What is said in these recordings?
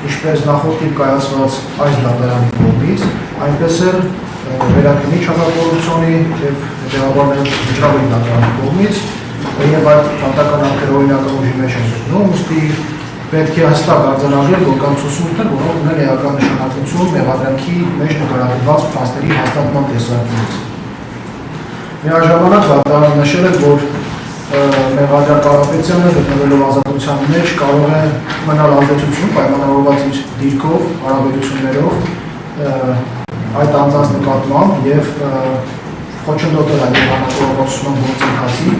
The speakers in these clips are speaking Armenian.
Ինչպես նախորդին կայացված այս դատարանի կողմից, այնպես էլ վերաքննիչ հակակոռուպցիոնի և հետևաբար վճռավի դատարանի կողմից եւ այդ դատական ակտերը օրինական ուժի մեջ են գտնում, ուստի պետք է հստակ արձանագրել, որ կան ցուցմունքներ, որոնք ունեն էական նշանակություն մեղադրանքի մեջ նկարագրված փաստերի հաստատման տեսանկյունից։ Միաժամանակ դատարանը նշել է, որ Մեղադրյալ Կարապետյանը գտնվելով ազատության մեջ կարող է մնալ ազդեցություն պայմանավորված իր դիրքով, հարաբերություններով այդ անձանց նկատմամբ եւ խոչընդոտել այդ ապացուցման գործընթացի,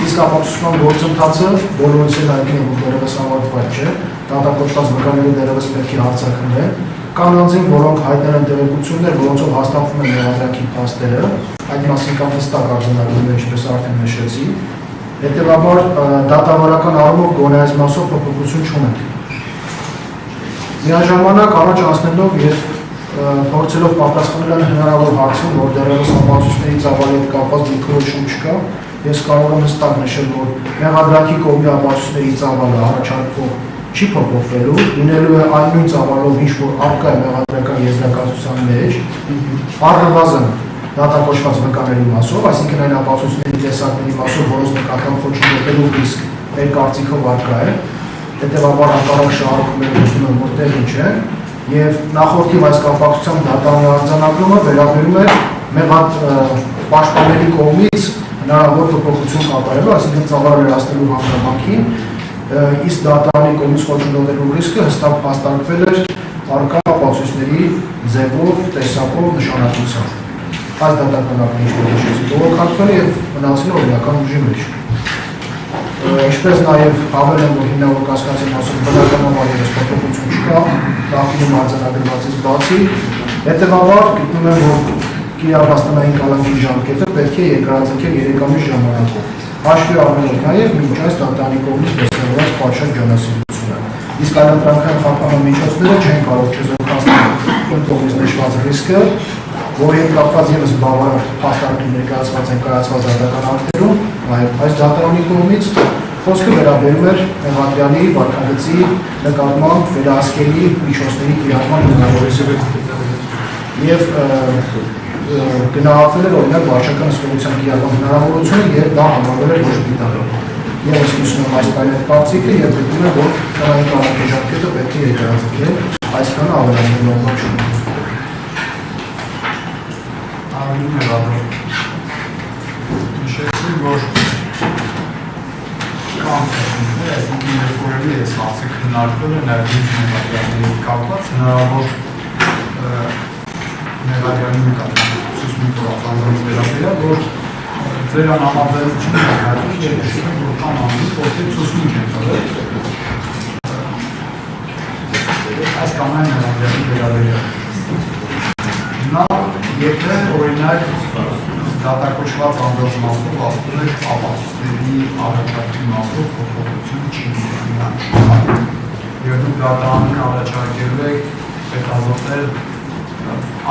իսկ ապացուցման գործընթացը բոլորիս էլ հայտնի է, որ դեռևս ավարտված չէ, դատակոչված վկաները դեռևս պետք է արձակվեն, կան անձինք, որոնք հայտնել են տեղեկություններ, որոնցով հաստատվում են մեղադրանքի փաստերը, այդ մասին կան հստակ արձանագրումներ, ինչպես արդեն նշեցի, հետևաբար դատավարական առումով գոնե այս մասով փոփոխություն չունենք։ Միաժամանակ առաջ անցնելով եւ փորձելով պատասխանել հնարավոր հարցին, որ դեռևս ապացույցների ծավալի հետ կապված մի քրոջում չկա, ես կարող եմ հստակ նշել, որ մեղադրանքի կողմի ապացույցների ծավալը առաջարկվող չի փոփոխվելու, լինելու է այն նույն ծավալով, ինչ որ առկա է մեղադրական եզրակացության մեջ, առնվազն դատակոչված վկաների մասով, այսինքն այն ապացույցների տեսակների մասով, որոնց նկատմամբ խոչընդոտելու ռիսկ մեր կարծիքով առկա է, հետևաբար հակառակ շահարկումները գտնում են, որ տեղի չեն, եւ նախորդի այս կապակցությամբ դատարանի արձանագրումը վերաբերում է պաշտպանների կողմից հնարավոր փոփոխություն կատարելու, այսինքն ծավալը վերացնելու հանրամանքին, իսկ դատարանի կողմից խոչընդոտելու ռիսկը հստակ փաստարկվել էր առկա ապացույցների ձևով, տեսակով, նշանակությամբ։ Այս դատական ակտը ինչպես նշեցի, բողոքարկվել է եւ մնացել է օրինական ուժի մեջ։ Ինչպես նաեւ հավել եմ, որ հիմնավոր կասկածի մասով բնականաբար եւս փոփոխություն չկա, նախկինում արձանագրվածից բացի, հետեւաբար գտնում եմ, որ կիրառվածքային կալանքի ժամկետը պետք է երկարաձգել 3 ամիս ժամանակով։ Հաշվի առնելով նաեւ մինչ այս դատարանի կողմից դրսևորված պատշաճ ջանասիրությունը։ Իսկ այլընտրանքային խախտման միջոցները չեն կարող չեզոքացնել կողմից նշված ռիսկը, որի հետ կապված ևս բավարար փաստարկներ ներկայացված են կայացված դատական ակտերում, նաև այս դատարանի կողմից խոսքը վերաբերում էր մեղադրյալի վարքագծի նկատմամբ վերահսկելի միջոցների կիրառման հնարավորությունը եւ գնահատվել էր օրինակ վարչական հսկողության կիրառման հնարավորությունը եւ դա համարվել էր ոչ դիտարան։ Եվս հիշում այս կայնայդ կարծիքը եւ գտնում եմ, որ կանոնի կալանքի ժամկետը պետք է երկարաձգել, այսքանը ավելանալու չունի։ Արմին մեղադրում նշեցին, որ կամ այսինքն երբ որևէ այս մասը քննարկվել է նաև ինչ մեղադրյալների կապված հնարավոր մեղադրյալի նկատմամբ ցուցմունքով ապահովված վերաբերյալ, որ ձեր անհամաձայնությունը հայտնում է նշում, որ կամ անձի ովքեր ցուցմունք են տվել այս կամ այն մեղադրյալի վերաբերյալ։ Նա եթե օրինակ դատակոչված անձանց մասով ասում եք ապացույցների առաջարկի մասով փոփոխություն չի լինի։ Եվ դուք դատարանին առաջարկել եք հետազոտել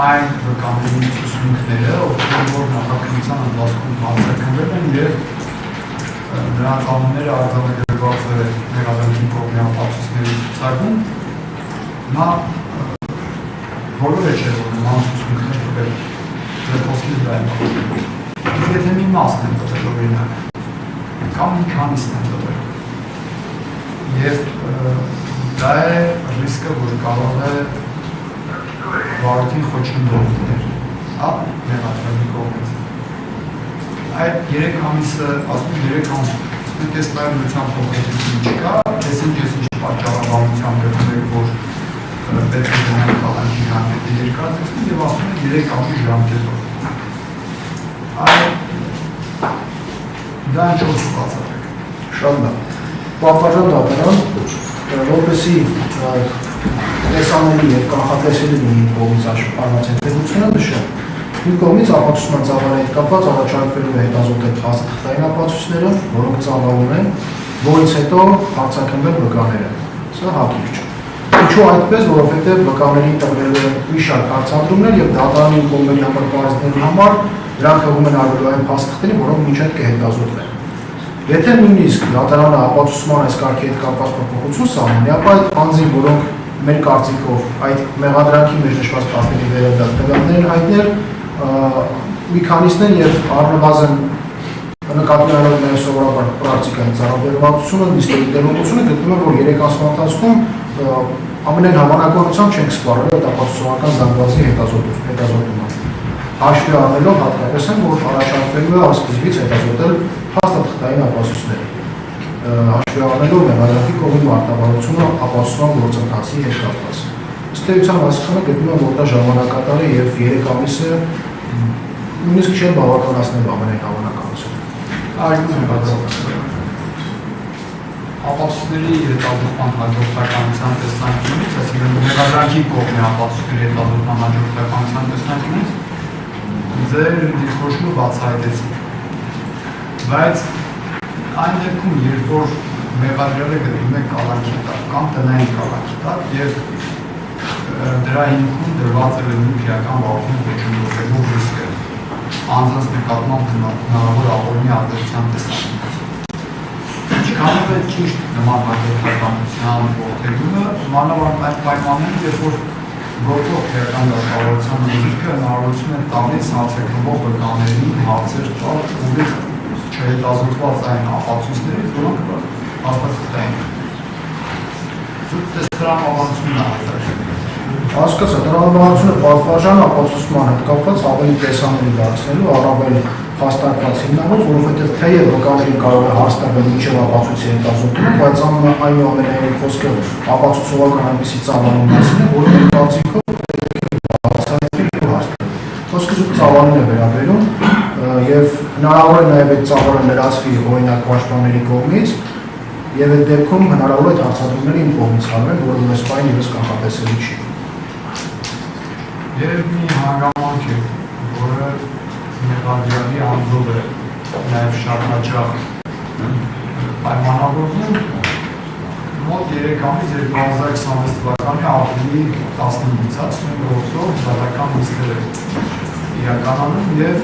այն վկաների ցուցմունքները, ովքեր որ նախաքննության ընթացքում բացակայել են եւ նրանց անունները արձանագրված է մեղադրանքի կողմի ապացույցների ցուցակում, նա բոլորը չէ, որ նման ցուցմունքներ տվել ձեր խոսքից դա է։ Իսկ եթե մի մասն են տվել օրինակ, կամ մի քանիսն են տվել, Եվ դա է ռիսկը, որ կարող է վարորդին խոչընդոտ լինել, մեղադրյալի կողմից։ Այդ 3 ամիսը, ասում 3 ամիս, այս լայնության փոփոխություն չկա, ես ինչ պատճառաբանությամբ գտնում եք, որ պետք է դրանք կալանքի ժամկետը երկարացնի և ասում է 3 ամիս ժամկետով։ Դա ինչով սպասարեք։ Շատ լավ։ Պատվարժան դատարան, որպեսզի տեսանելի և կանխատեսելի լինի կողմից արված հետևությունը նշել։ Մի կողմից ապացուցման ծավալի հետ կապված առաջարկվելու է հետազոտել փաստաթղթային ապացույցները, որոնք ծավալում են, որից հետո արձագանքվել վկաները։ Սա հակիրճ է։ Ինչու այդպես, որովհետև վկաներին տրվելու են մի շարք հարցադրումներ և դատարանի կողմերի համար պարզների համար դրանք հղում են արվելու այն փաստաթղթերի, որոնք մինչ այդ կհետազոտվեն։ Եթե նույնիսկ դատարանը ապացուցման այս կարգի հետ կապված փոփոխություն սահմանի, ապա այդ անձին, որոնք մեր կարծիքով այդ մեղադրանքի մեջ նշված փաստերի վերաբերյալ տվյալներ հայտնել, մի քանիսն են և առնվազն նկատի առնելով նաև սովորաբար պրակտիկային ծառայողությունը, նիստերի տերողությունը գտնում են, որ 3 ամսվա ընթացքում ամենայն հավանականությամբ չենք սպառել այդ ապացուցողական զանգվածի հետազոտումը։ Հաշվի առնելով հատկապես են, որ առաջարկվելու է սկզբից հետազոտել փաստաթղթային ապացույցները։ Հաշվի առնելով մեղադրանքի կողմի մարտավարությունը ապացուցման գործընթացի հետ կապված։ Ըստ էության այսքանը գտնում եմ, որ դա ժամանակատար է և 3 ամիսը նույնիսկ չէ բավականացնել ամենայն հավանականություն։ Ապացույցների հետազոտման հաջորդականության տեսանկյունից, այսինքն մեղադրանքի կողմի ապացույցների հետազոտման հաջորդականության տեսանկյունից ձեր դիրքորոշումը բացահայտեցիք։ Բայց այն դեպքում, երբ որ մեղադրյալը գտնվում է կալանքի տակ կամ տնային կալանքի տակ և դրա հիմքում դրված է լինում քրեական վարորդին խոչընդոտելու ռիսկը անձանց նկատմամբ հնարավոր ապօրինի ազդեցության տեսանկյունից։ Ինչքանով է ճիշտ նման հաջորդականության որդեգումը, մանավանդ այդ պայմաններում, երբ որ գործող քրեական դատավարության դիրքը հնարավորություն է տալիս հարցաքննող վկաներին հարցեր տալ ուղիղ չհետազոտված այն ապացույցներից, որոնք փաստաթղթային են։ Դες տրամաբանությունն է հայտարարել։ Հասկացա, տրամաբանությունը պատվարժան ապացուցման հետ կապված ավելի տեսանելի դարձնելու, առավել փաստարկված հիմնավոր, որովհետև թեև վկաներին կարող է հարց տվել մինչև ապացույցի հետազոտումը, բայց այնուամենայնիվ խոսքը ապացուցողական այնպիսի ծավալում մասին է, որը մեր կարծիքով խոսքը զուտ ծավալին է վերաբերում և հնարավոր է նաև այդ ծավալը լրացվի օրինակ պաշտպանների կողմից և այդ դեպքում հնարավոր է հարցադրումները իմ կողմից արվել, որը այս պահին ևս կանխատեսելի չի։ Եվ մի հանգամանք է, որը մեղադրյալի անձով է նաև շատ հաճախ պայմանավորվում մոտ 3 ամիս 2026 թվականի ապրիլի 15-ից նույն գործով դատական նիստեր է իրականանում և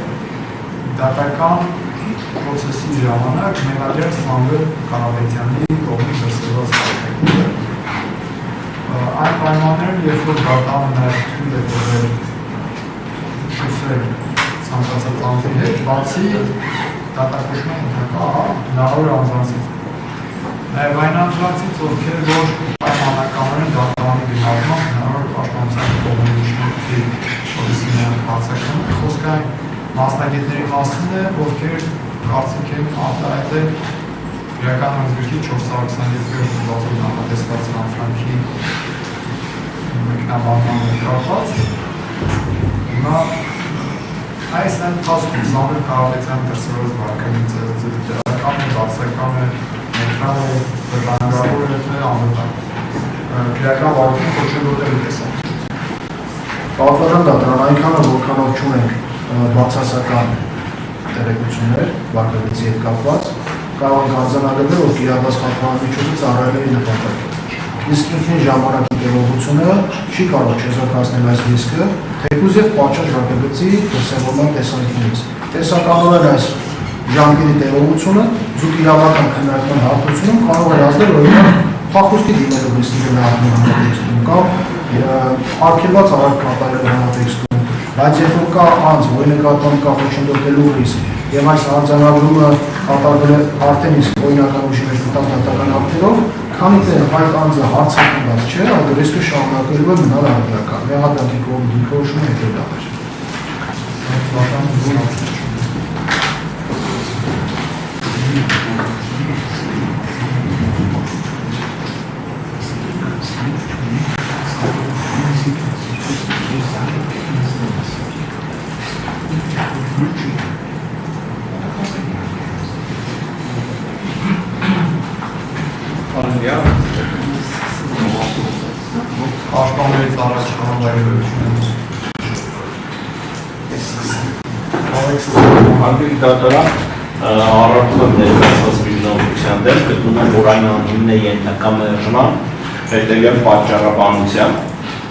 դատական պրոցեսի ժամանակ մեղադրյալ Սամվել Կանաբետյանի կողմից դրսևորված հայտարարությունները այն պայմաններում, երբ որ դատանը նաև թույլ է տվել շփվել ցանկացած անձի հետ, բացի դատախոսման ընդհակա հնարավոր անձանցից։ Նաև այն անձանցից, ովքեր որ պայմանականորեն դատարանի գնահատմամբ հնարավոր պաշտպանության կողմերի շնորհիվ պոլիսի նրանք հարցականում, խոսքը այն մասնագետների մասին է, ովքեր կարծիք են արտահայտել իրական հանձնարարքի 422 հոդվածով նախատեսված հանձնարարքի մեկնաբանման հետ կապված։ Հիմա այս ընթացքում Սամվել Կանաբետյանի դրսևորված վարքագիծը դրական է, բացական է, նեյտրալ է, վտանգավոր է, թե անվտանգ։ Քրեական վարորդին խոչընդոտելու տեսանկյունից։ Պատվարժան դատարան, այնքանը որքանով չունենք բացասական տեղեկություններ վարքագծի հետ կապված, կարող ենք արձանագրել, որ կիրառված խախտման միջոցից առայժմ նպատակ է։ Իսկ ինքնին ժամանակի տևողությունը չի կարող չեզոքացնել այս ռիսկը, թեկուզ և պատշաճ վարքագծի դրսևորման տեսանկյունից։ Տեսականորեն այս ժամկետի տևողությունը զուտ իրավական քննարկման հարթությունում կարող է ազդել օրինակ փախուստի դիմելու ռիսկի գնահատման համատեքստում կամ արգելված արարք կատարելու համատեքստում, բայց երբ որ կա անձ, որի նկատմամբ կա խոչընդոտելու ռիսկ և այս արձանագրումը կատարվել է արդեն իսկ օրինական ուժի մեջ մտած դատական ակտերով, Քանի թե այդ անձը հարցակնված չէ, այդ ռիսկը շարունակելու է մնալ արդյունական։ Մեղադրանքի կողմի դիրքորոշումը հետևյալ է։ Պաշտպաններից առաջ համավայրելություն Հարգելի դատարան, առարկան ներկայացված վիճակության դեմ գտնում եմ, որ այն անհիմն է ենթակա մերժման հետևյալ պատճառաբանությամբ։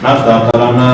Նախ դատարանը